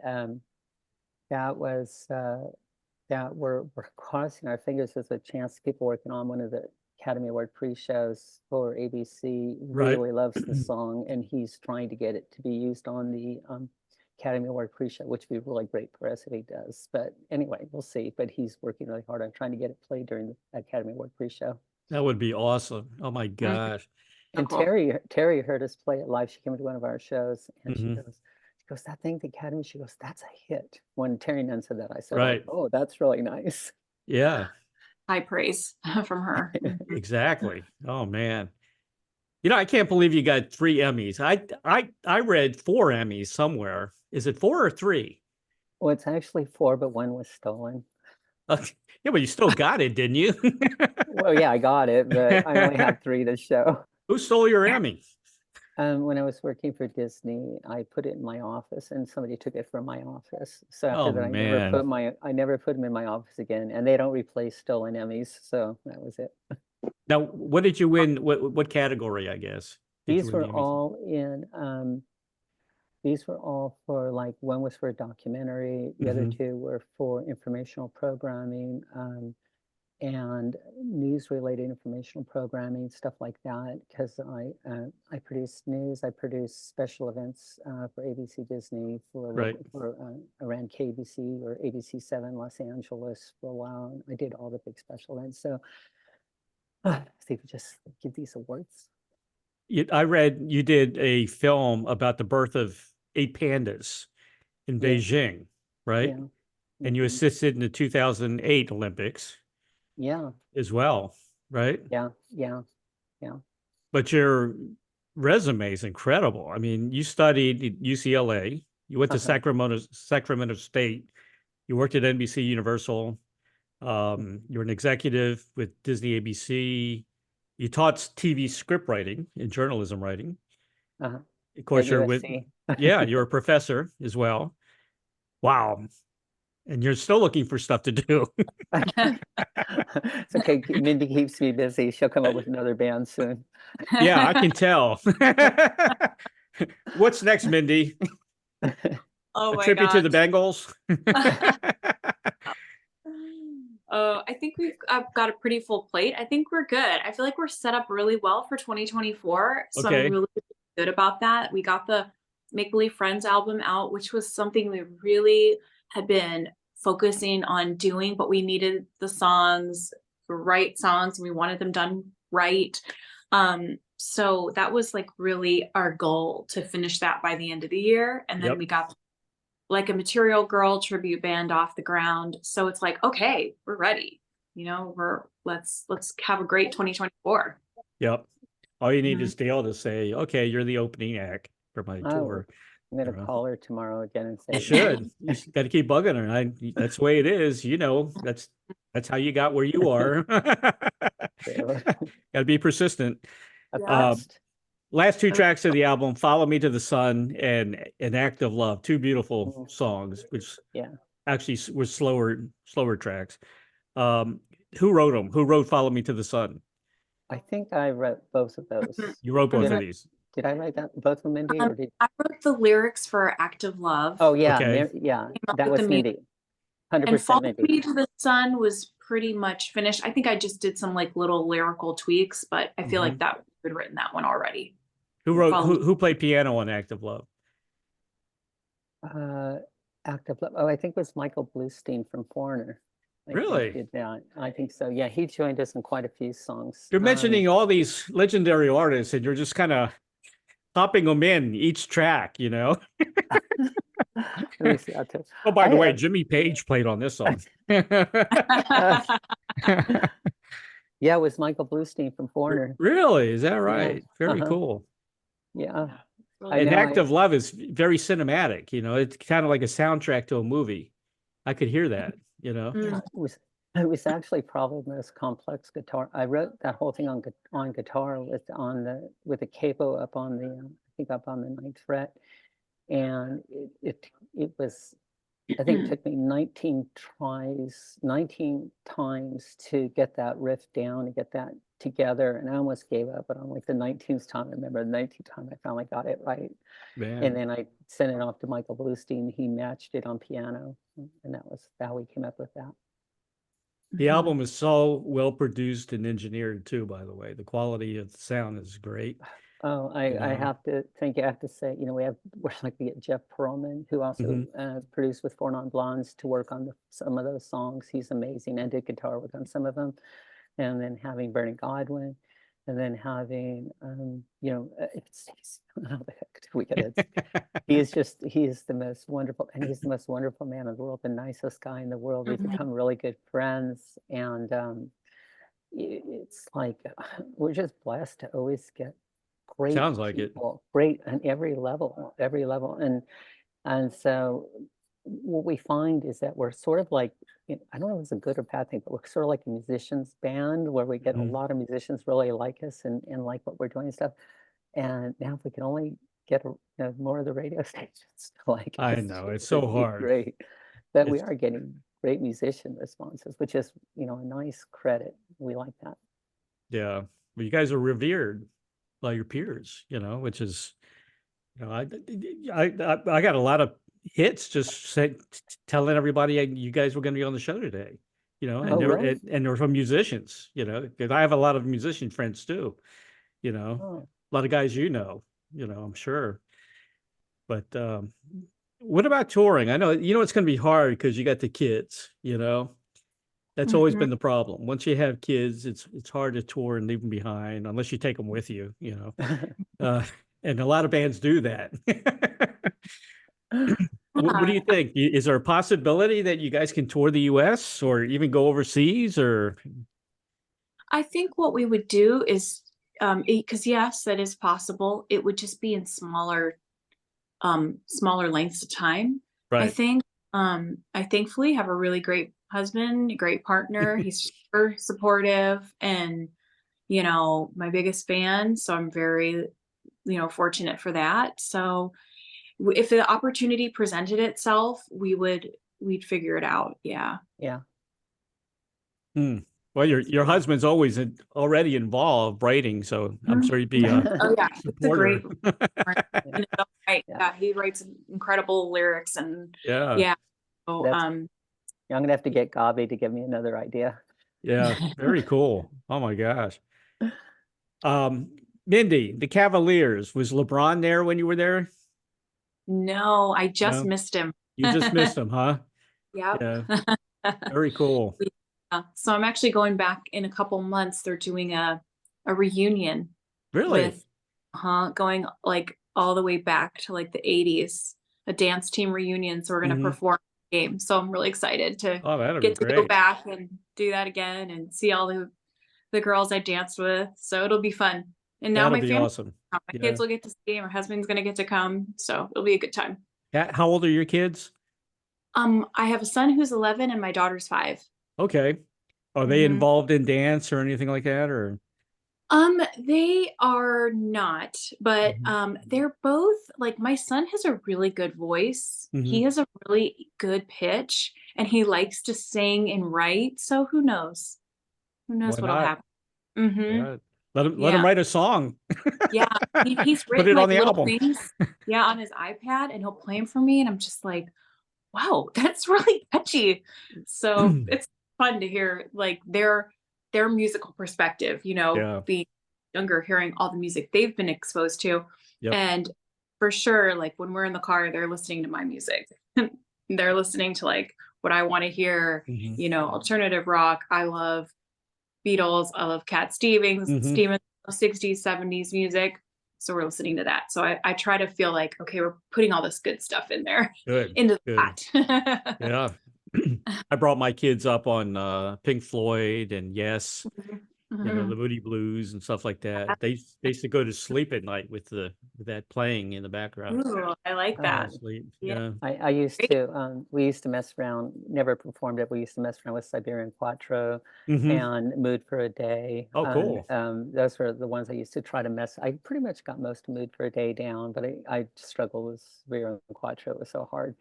that we're crossing our fingers as a chance. People working on one of the Academy Award pre-shows for ABC really loves the song, and he's trying to get it to be used on the Academy Award pre-show, which would be really great for us if he does. But anyway, we'll see. But he's working really hard on trying to get it played during the Academy Award pre-show. That would be awesome. Oh my gosh. And Terry heard us play it live. She came to one of our shows, and she goes, that thing, the Academy, she goes, that's a hit. When Terry Nunn said that, I said, oh, that's really nice. Yeah. High praise from her. Exactly. Oh man. I can't believe you got 3 Emmys. I read 4 Emmys somewhere. Is it 4 or 3? Well, it's actually 4, but 1 was stolen. Yeah, but you still got it, didn't you? Well, yeah, I got it, but I only have 3 to show. Who stole your Emmy? When I was working for Disney, I put it in my office, and somebody took it from my office. So after that, I never put them in my office again, and they don't replace stolen Emmys. So that was it. Now, what did you win? What category? I guess these were all in. These were all for, like, one was for a documentary. The other 2 were for informational programming. And news-related informational programming, stuff like that, because I produce news, I produce special events for ABC Disney for around KBC or ABC7 Los Angeles for a while. And I did all the big special events. So I think we just give these awards. I read you did a film about the birth of 8 pandas in Beijing, right? Yeah. And you assisted in the 2008 Olympics. Yeah. As well, right? Yeah. But your resume is incredible. I mean, you studied at UCLA, you went to Sacramento State, you worked at NBC Universal, you're an executive with Disney ABC, you taught TV script writing and journalism writing. Of course, you're you're a professor as well. Wow. And you're still looking for stuff to do. It's okay. Mindy keeps me busy. She'll come up with another band soon. Yeah, I can tell. What's next, Mindy? Oh, my tribute to the Bengals? I think we've got a pretty full plate. I think we're good. I feel like we're set up really well for 2024. So I'm really good about that. We got the Make Believe Friends album out, which was something we really had been focusing on doing, but we needed the right songs, and we wanted them done right. So that was like really our goal, to finish that by the end of the year. And then we got like a Material Girl tribute band off the ground. So it's like, okay, we're ready. Let's have a great 2024. Yep. All you need is Dale to say, okay, you're the opening act for my tour. I'm going to call her tomorrow again and say, you should. You got to keep bugging her. That's the way it is. That's how you got where you are. Got to be persistent. Last 2 tracks of the album, Follow Me to the Sun and An Act of Love, 2 beautiful songs, which actually were slower tracks. Who wrote them? Who wrote Follow Me to the Sun? I think I wrote both of those. You wrote both of these. Did I write that, both of them, Mindy? Or I wrote the lyrics for Act of Love. Oh, yeah. That was Mindy. 100% and Follow Mindy. Me to the Sun was pretty much finished. I think I just did some like little lyrical tweaks, but I feel like that we'd written that one already. Who played piano on Act of Love? Act of Love. Oh, I think it was Michael Bluestein from Foreigner. Really? I think so. Yeah, he joined us in quite a few songs. You're mentioning all these legendary artists, and you're just kind of popping them in each track, Let me see, Oh, by the way, Jimmy Page played on this song. Yeah, it was Michael Bluestein from Foreigner. Really? Is that right? Very Uh-huh. cool. Yeah. Really I And know, Act of Love is very cinematic, you know, it's kind of like a soundtrack to a movie. I could hear that, you know. Mm. It was actually probably the most complex guitar. I wrote that whole thing on guitar with the capo up on the I think up on the ninth fret, and it was, I think it took me 19 times to get that riff down, to get that together, and I almost gave up. But on like the 19th time, I remember the 19th time I finally got it right. Man. And then I sent it off to Michael Bluestein. He matched it on piano, and that was how we came up with that. The album is so well produced and engineered too, by the way. The quality of the sound is great. Oh, I have to say, you know, we're like we get Jeff Pearlman, who also produced with Four Non Blondes, to work on some of those songs. He's amazing, and did guitar work on some of them. And then having Bernie Godwin, and then having, you know, how the heck did we get it? He is the most wonderful, and he's the most wonderful man in the world, the nicest guy in the world. We've become really good friends, and it's like we're just blessed to always get great Sounds like people, great on every level, and so what we find is that we're sort of like, I don't know if it's a good or bad thing, but we're sort of like a musicians band, where we get a lot of musicians really like us and like what we're doing and stuff. And now if we can only get more of the radio stations to like I us, know, it's so it'd be hard. great. But we It's- are getting great musician responses, which is, you know, a nice credit. We like that. Yeah. Well, you guys are revered by your peers, you know, which is, you know, I got a lot of hits just telling everybody you guys were going to be on the show today, you know, and Oh, they're really? and they're from musicians, you know, because I have a lot of musician friends too, you know, Oh. a lot of guys, you know, I'm sure. But what about touring? I know, you know, it's going to be hard because you got the kids, you know. That's always been the problem. Once you have kids, it's hard to tour and leave them behind unless you take them with you, you know. And a lot of bands do that. What do you think? Is there a possibility that you guys can tour the US or even go overseas, or? I think what we would do is, because yes, that is possible. It would just be in smaller lengths of time. I Right. think I thankfully have a really great husband, a great partner. He's super supportive and, you know, my biggest fan. So I'm very, you know, fortunate for that. So if the opportunity presented itself, we'd figure it out. Yeah. Yeah. Well, your husband's always already involved writing, so I'm sure he'd be Oh yeah, it's a supporter. great. Right. Yeah, he writes incredible lyrics and Yeah. So, Yeah, I'm gonna have to get Gabi to give me another idea. Yeah, very cool. Oh my gosh. Mindy, the Cavaliers, was LeBron there when you were there? no, I just No? missed him. You just missed him, huh? Yep. Yeah, very cool. So I'm actually going back in a couple months. They're doing a reunion Really? with going like all the way back to like the 80s, a dance team reunion. So we're going to perform the game. So I'm really excited to Oh, that'd be get to go great. back and do that again and see all the girls I danced with. So it'll be fun. And now That'll my be family, awesome. my Yeah. kids will get to see, my husband's going to get to come. So it'll be a good time. How old are your kids? I have a son who's 11 and my daughter's 5. Okay. Are they involved in dance or anything like that, or? They are not, but they're both like, my son has a really good voice. He has a really good pitch and he likes to sing and write. So who knows? Who knows Why what'll not? happen? Yeah. Let him Yeah. write a song. Yeah. He's Put written it on like the little album. things, on his iPad, and he'll play them for me. And I'm just like, wow, that's really catchy. So it's fun to hear like their musical perspective, you know, Yeah. being younger, hearing all the music they've been exposed to. Yep. And for sure, like when we're in the car, they're listening to my music. They're listening to like what I want to hear, you know, alternative rock. I love Beatles. I love Cat Stevens, 60s, 70s music. So we're listening to that. So I try to feel like, okay, we're putting all this good stuff in there into that. Yeah. I brought my kids up on Pink Floyd and Yes, you know, the Moody Blues and stuff like that. They used to go to sleep at night with that playing in the background. Ooh, I like Oh, that. Sleep. Yeah. Yeah. I used Great. to, we used to mess around, never performed it. We used to mess around with Siberian Quattro Hmm. and Mood for a Day. Oh, cool. Those were the ones I used to try to mess. I pretty much got most of Mood for a Day down, but I struggled with Siberian Quattro. It was so hard,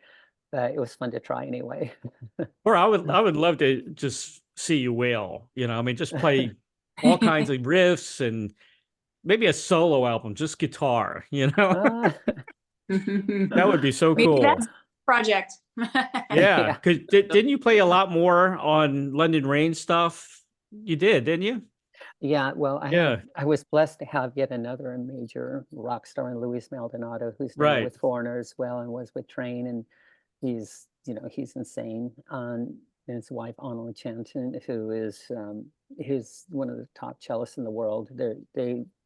but it was fun to try anyway. Or I would love to just see you wail, you know, I mean, just play all kinds of riffs and maybe a solo album, just guitar, you know, Ah, that would be so Maybe cool. that's a project. Yeah. yeah. Cause didn't you play a lot more on London Rain stuff? You did, didn't you? Yeah, well, Yeah. I was blessed to have yet another major rock star in Luis Maldonado, who's now Right. with Foreigner as well and was with Train, and he's, you know, he's insane. And his wife, Anna Chanton, who's one of the top cellists in the world.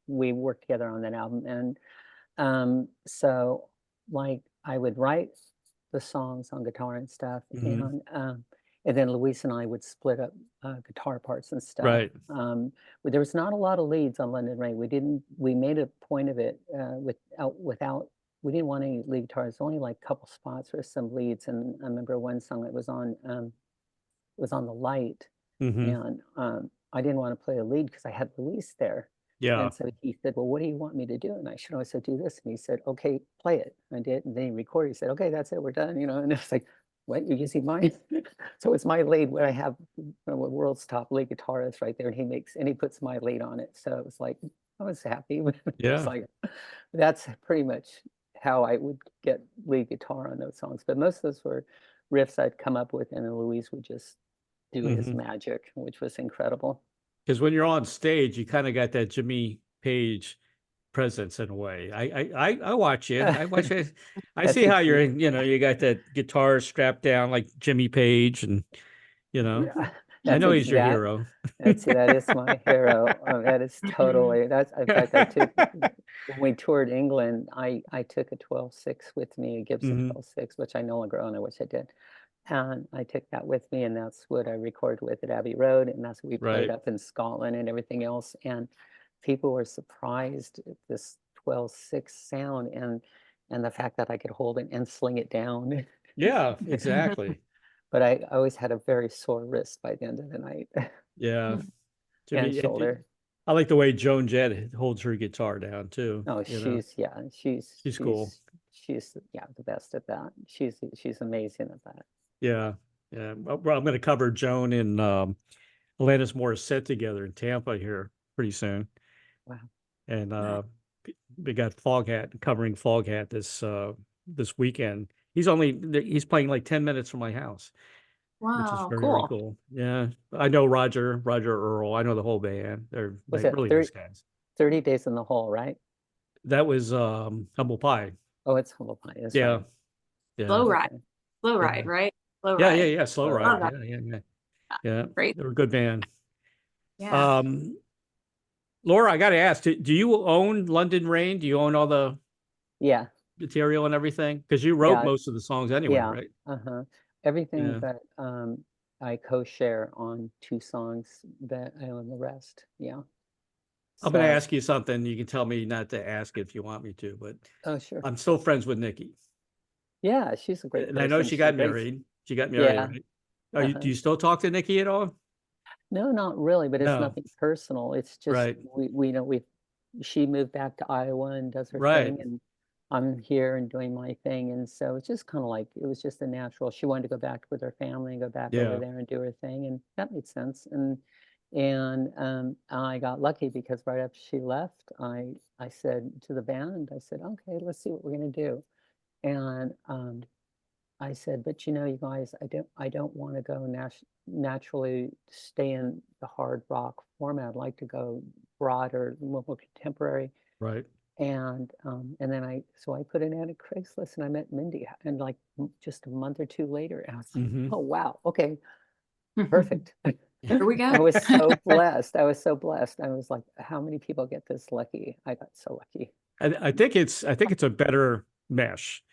We worked together on that album. And so like I would write the songs on guitar and stuff, Mhm. and then Luis and I would split up guitar parts and stuff. Right. But there was not a lot of leads on London Rain. We made a point of it without, we didn't want any lead guitars, only like a couple spots for some leads. And I remember one song that was on The Light, Hmm. and I didn't want to play a lead because I had Luis there. Yeah. And so he said, well, what do you want me to do? And I should always say, do this. And he said, okay, play it. I did. And then he recorded. He said, okay, that's it. We're done. You know, and it's like, what? You're using mine? So it's my lead where I have world's top lead guitarist right there. And he puts my lead on it. So it was like, I was happy. Yeah. It's like, that's pretty much how I would get lead guitar on those songs. But most of those were riffs I'd come up with, and then Luis would just do his Mhm. magic, which was incredible. Because when you're on stage, you kind of got that Jimmy Page presence in a way. I watch you. I watch it. I That's see how you're, exactly- you know, you got that guitar strapped down like Jimmy Page, and you know, Yeah, I know he's your exact- hero. that is my hero. That is totally, that's, in fact, I took, when we toured England, I took a 12-6 with me, a Gibson Mhm. 12-6, which I no longer own, I wish I did. And I took that with me, and that's what I recorded with at Abbey Road, and that's what we played Right. up in Scotland and everything else. And people were surprised at this 12-6 sound and the fact that I could hold it and sling it down. Yeah, exactly. But I always had a very sore wrist by the end of the night. Yeah. And Jimmy, shoulder. I like the way Joan Jett holds her guitar down too. Oh, you know? she's cool. She's the best at that. She's amazing at that. Yeah. Yeah. Well, I'm going to cover Joan and Alanis Morissette together in Tampa here pretty soon. Wow. And we got Foghat covering Foghat this weekend. He's playing like 10 minutes from my house, which is Wow, very, cool. very cool. Yeah. I know Roger Earl. I know the whole band. They're Was like it really nice guys. 30 Days in the Hole, right? That was Humble Pie. Oh, it's Humble Pie. That's Yeah. right. Yeah. Slow ride. Okay. Slow Yeah. ride, right? Slow Yeah, ride. yeah, yeah. Slow Slow Ride. Ride. Yeah. Great. They were a good band. Yeah. Laura, I got to ask, do you own London Rain? Do you own all the Yeah. material and everything? Because you wrote Yeah. most of the songs anyway, Yeah. right? Uh-huh. Everything Yeah. but I co-share on 2 songs, that I own the rest. Yeah. I'm going to So- ask you something. You can tell me not to ask if you want me to, but Oh, sure. I'm still friends with Nikki. Yeah, she's a great And I know person. she got She's great. married. She got married, Yeah. right? Do you still talk to Nikki at all? No, not really, but it's No. nothing personal. It's just Right. we know she moved back to Iowa and does her Right. thing, and I'm here and doing my thing, and so it's just kind of like it was just a natural. She wanted to go back with her family and go back Yeah. over there and do her thing, and that made sense. And I got lucky because right after she left, I said to the band, I said, okay, let's see what we're gonna do, and I said, but you guys, I don't want to go naturally stay in the hard rock format. I'd like to go broader, more contemporary. Right. And then I put an ad at Craigslist, and I met Mindy, and like just a month or 2 later, I was like, Mhm. oh wow, okay, perfect. Here we go. I was so blessed. I was like, how many people get this lucky? I got so lucky. I think it's a better mesh,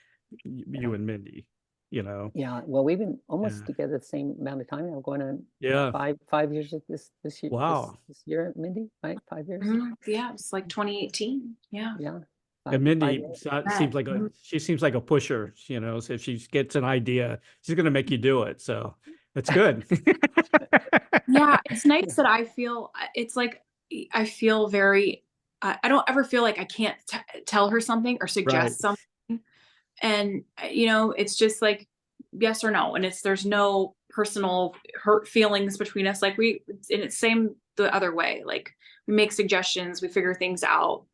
you and Mindy. you know. Yeah, well, we've been Yeah. almost together the same amount of time now, going on Yeah. 5 years of this year, Wow. this year, Mindy, right? 5 years? Yeah, it's like 2018. Yeah. Yeah. And Mindy years. seems like she seems like a pusher, you know. So if she gets an idea, she's going to make you do it. So that's good. Yeah, it's nice that I feel it's like I feel very I don't ever feel like I can't tell her something or Right. suggest something. And it's just like yes or no. And there's no personal hurt feelings between us. Like and it's same the other way. Like we make suggestions, we figure things out.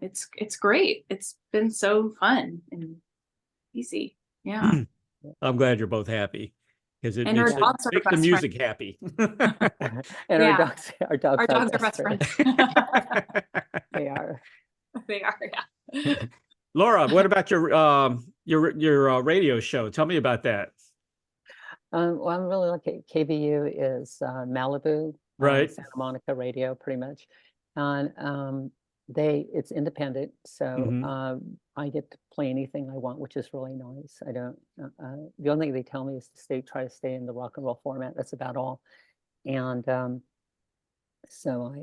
It's great. It's been so fun and easy. Yeah. I'm glad you're both happy because it And our makes dogs are the best music happy. And Yeah. our dogs Our dogs are best friends. They are. They are, yeah. Laura, what about your radio show? Tell me about that. Well, I'm really lucky. KBU is Malibu, Right. Santa Monica radio, pretty much. And it's independent, so I get to play anything I want, which is really nice. I don't. The only thing they tell me is to try to stay in the rock and roll format. That's about all. And so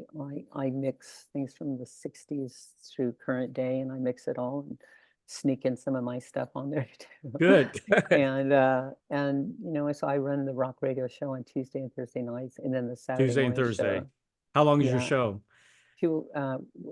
I mix things from the '60s through current day, and I mix it all and sneak in some of my stuff on there too. Good. And so I run the rock radio show on Tuesday and Thursday nights, and then the Saturday Tuesday and morning Thursday. show. How long is your Yeah. show? It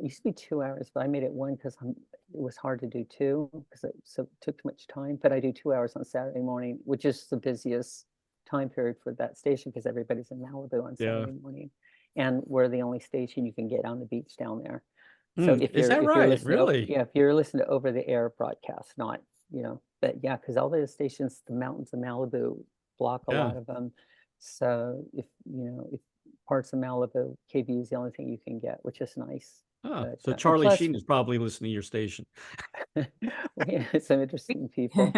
used to be 2 hours, but I made it one because it was hard to do two because it took too much time. But I do 2 hours on Saturday morning, which is the busiest time period for that station because everybody's in Malibu on Saturday morning, and we're the only station you can get on the beach down there. So Is that right? Really? if you're listening to over the air broadcast, not but yeah, because all the stations, the mountains of Malibu block a lot of them. So if parts of Malibu, KBU is the only thing you can get, which is nice. So But, Charlie plus- Sheen is probably listening to your station. We have some interesting people.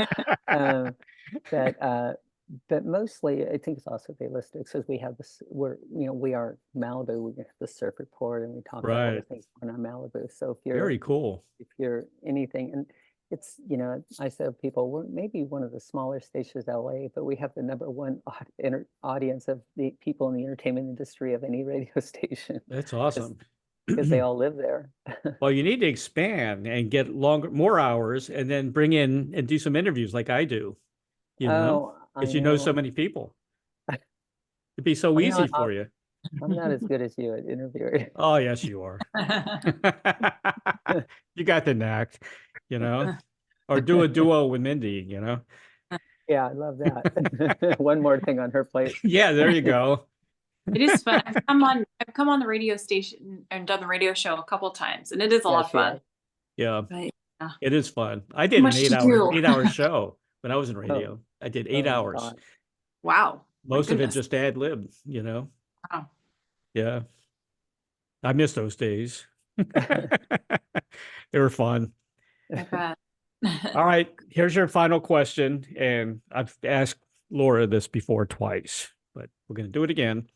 But mostly, I think it's also they listed because we have this. We are Malibu. We have the surf report, and we talk about all the Right. things going on Malibu. So if Very cool. if you're anything, and it's I said people we're maybe one of the smaller stations in LA, but we have the #1 audience of the people in the entertainment industry of any radio station That's awesome. because they all live there. Well, you need to expand and get more hours, and then bring in and do some interviews like I do. Because you know so many people. It'd be so easy for you. I'm not as good as you at interviewing. Oh, yes, you are. You got the knack, or do a duo with Mindy, Yeah, I love that. One more thing on her plate. Yeah, there you go. It is fun. I've come on the radio station and done the radio show a couple times, and it is a lot of fun. Yeah, But, yeah. it is fun. I did an Much to 8-hour show when I was in radio. I did 8 my hours. God. Wow. My Most of it goodness. just ad lib, Wow. Yeah. I miss those days. They were fun. I bet. All right, here's your final question. And I've asked Laura this before twice, but we're going to do it again.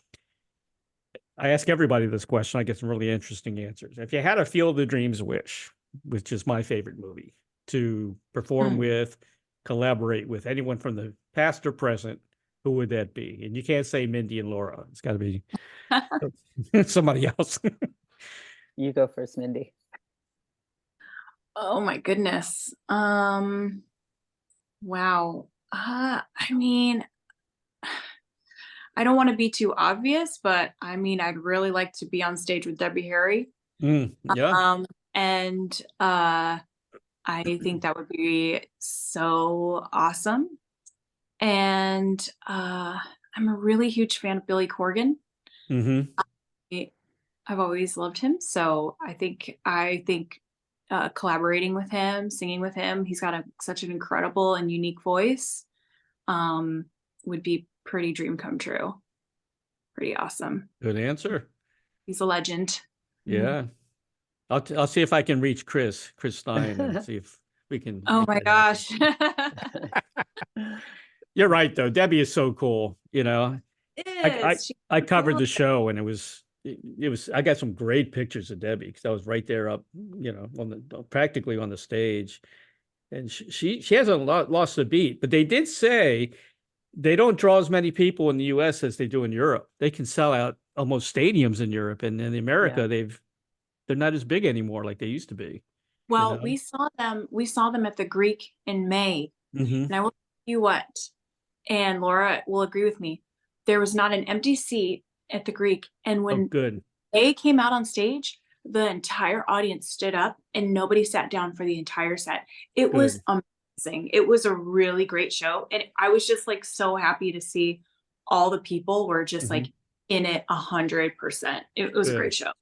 I ask everybody this question. I get some really interesting answers. If you had a Field of Dreams wish, which is my favorite movie, to perform with, collaborate with anyone from the past or present, who would that be? And you can't say Mindy and Laura. It's got to be somebody else. You go first, Mindy. Oh my goodness. Wow. I mean, I don't want to be too obvious, but I mean, I'd really like to be on stage with Debbie Harry. Yeah. And I think that would be so awesome. And I'm a really huge fan of Billy Corgan. I've always loved him. So I think collaborating with him, singing with him, he's got such an incredible and unique voice, would be pretty dream come true. Pretty awesome. Good answer. He's a legend. Yeah. I'll see if I can reach Chris Stein and see if we can. Oh my gosh. You're right though. Debbie is so cool. I covered the show and it was I got some great pictures of Debbie because I was right there up, practically on the stage. and she hasn't lost a beat. But they did say they don't draw as many people in the U.S. as they do in Europe. They can sell out almost stadiums in Europe, and in America, they're not as big anymore like they used to be. Well, You know? we saw them at the Greek in May, Mm-hmm. and I will tell you what, and Laura will agree with me. There was not an empty seat at the Greek, and Oh, when good. they came out on stage, the entire audience stood up and nobody sat down for the entire set. It was amazing. It was a really great show. And I was just like so happy to see all the people were just like in it 100%. It was a great show.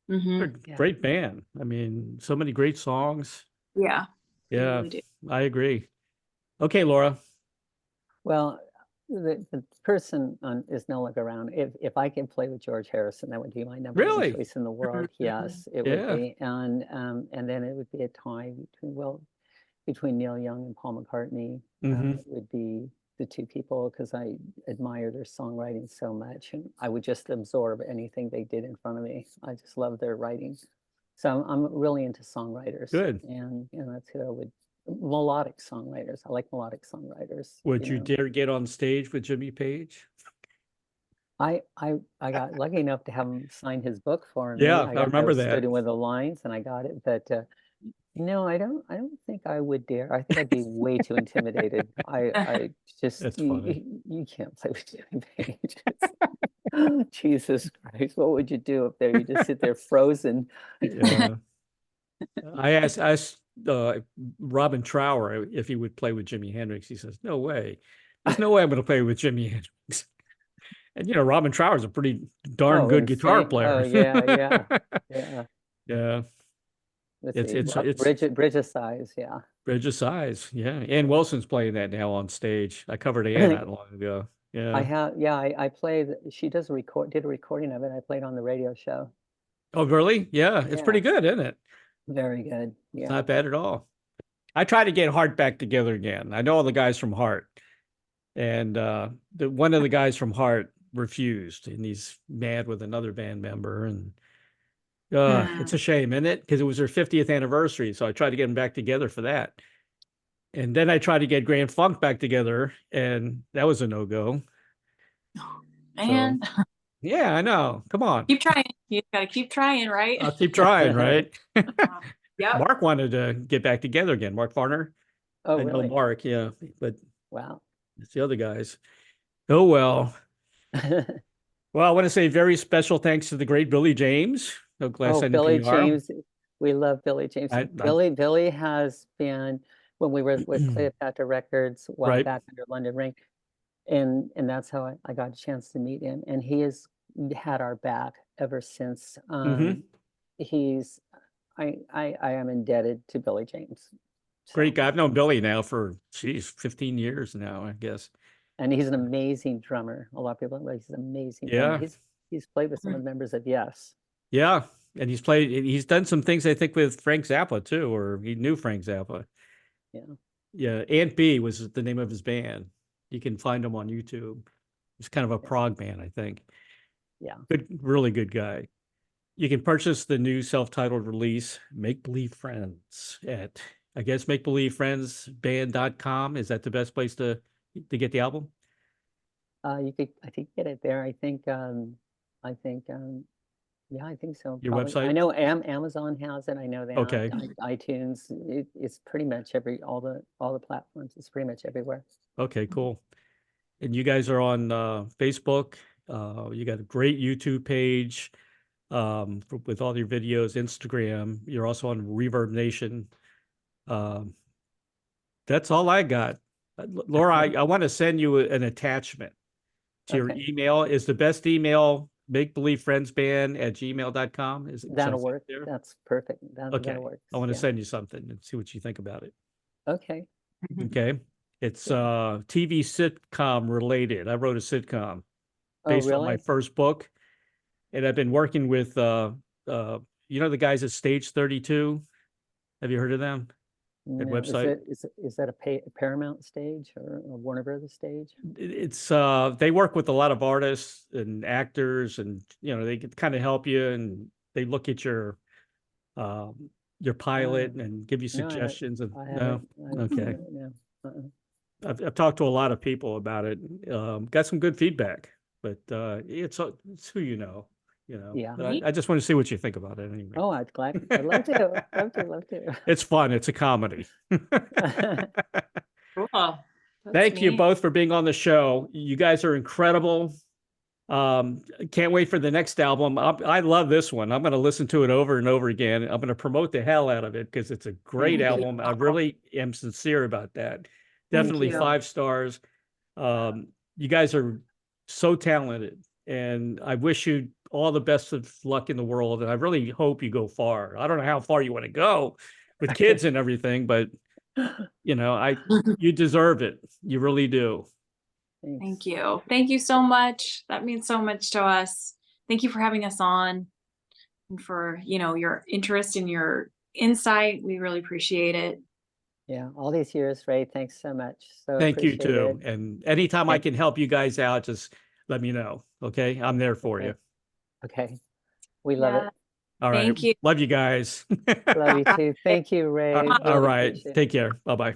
They're a great band. I mean, so many great songs. Yeah. Yeah, Really I agree. Okay, Laura. Well, the person is no longer around. If I could play with George Harrison, that would be my number one choice in the world. Yes, it would be. And then it would be a tie between Neil Young and Paul McCartney. It would be the two people because I admire their songwriting so much, and I would just absorb anything they did in front of me. I just love their writing. So I'm really into songwriters. Good. And that's who I would. Melodic songwriters. I like melodic songwriters. Would you dare get on stage with Jimmy Page? I got lucky enough to have him sign his book for me. Yeah, I remember that. Stood in with the lines and I got it, but no, I don't think I would dare. I think I'd be way too intimidated. I just That's funny. You can't play with Jimmy Page. Jesus Christ, what would you do up there? You just sit there frozen. Yeah. I asked Robin Trower if he would play with Jimi Hendrix. He says, "No way. There's no way I'm going to play with Jimi Hendrix." And Robin Trower is a pretty darn good guitar player. Oh yeah. Yeah. It's Bridge of Sighs, yeah. Bridge of Sighs, yeah. Ann Wilson's playing that now on stage. I covered Ann not long ago. Yeah. I played. She did a recording of it. I played on the radio show. Oh, really? Yeah. It's pretty good, isn't it? Very good. Yeah. Not bad at all. I try to get Heart back together again. I know all the guys from Heart, and one of the guys from Heart refused, and he's mad with another band member, and it's a shame, isn't it? Because it was their 50th anniversary, so I tried to get them back together for that. And then I tried to get Grand Funk back together, and that was a no-go. Man. So, yeah, I know. Come on. Keep trying. You got to keep trying, right? I'll keep trying, right? Yeah. Mark wanted to get back together again. Mark Farner. Oh, I know really? Mark, yeah. But wow. It's the other guys. Oh, well. Well, I want to say very special thanks to the great Billy James. No glass Billy James. We love Billy James. Billy has been, when we were with Cleopatra Records, while back under London Ring, and that's how I got a chance to meet him. And he has had our back ever since. I am indebted to Billy James. Great guy. I've known Billy now for 15 years now, I guess. And he's an amazing drummer. A lot of people know he's an amazing drummer. He's played with some of the members of Yes. Yeah. And he's done some things, I think, with Frank Zappa too, or he knew Frank Zappa. Yeah. Yeah. Aunt B was the name of his band. You can find him on YouTube. It's kind of a prog band, I think. Yeah. Good, really good guy. You can purchase the new self-titled release, Make Believe Friends, at, I guess, makebelievefriendsband.com. Is that the best place to get the album? You could, I think, get it there. I think so. Your Probably. website? I know Amazon has it. I know that. Okay. iTunes. It's pretty much all the platforms. It's pretty much everywhere. Okay, cool. And you guys are on Facebook. You got a great YouTube page with all your videos, Instagram. You're also on Reverb Nation. That's all I got. Laura, I want to send you an attachment to your email. Is the best email makebelievefriendsband@gmail.com? That'll work. That's perfect. Okay. That'll work. I want to send you something and see what you think about it. Okay. Okay. It's TV sitcom related. I wrote a sitcom based on my first book. And I've been working with, the guys at Stage 32. Have you heard of them? That website? Is that a Paramount stage or a Warner Brothers stage? It's they work with a lot of artists and actors, and they can kind of help you, and they look at your your pilot and give you No, suggestions? I No? haven't. Okay. No. I've talked to a lot of people about it. Got some good feedback, but it's who you know. Yeah. But I just want to see what you think about it anyway. Oh, I'd love to. Love to. It's fun. It's a comedy. Cool. Thank you both for being on the show. You guys are incredible. Can't wait for the next album. I love this one. I'm going to listen to it over and over again. I'm going to promote the hell out of it because it's a great Thank you. album. I really am sincere about that. Definitely you. 5 stars. You guys are so talented, and I wish you all the best of luck in the world. And I really hope you go far. I don't know how far you want to go with kids and everything, but you deserve it. You really do. Thank you. Thank you so much. That means so much to us. Thank you for having us on and for, your interest and your insight. We really appreciate it. Yeah, all these years, Ray, thanks so much. So Thank you too. appreciate it. And anytime I can help you guys out, just let me know. Okay. I'm there for you. Okay. We love it. All right. Thank you. Love you guys. Love you too. Thank you, Ray. All Really right. appreciate it. Take care. Bye-bye.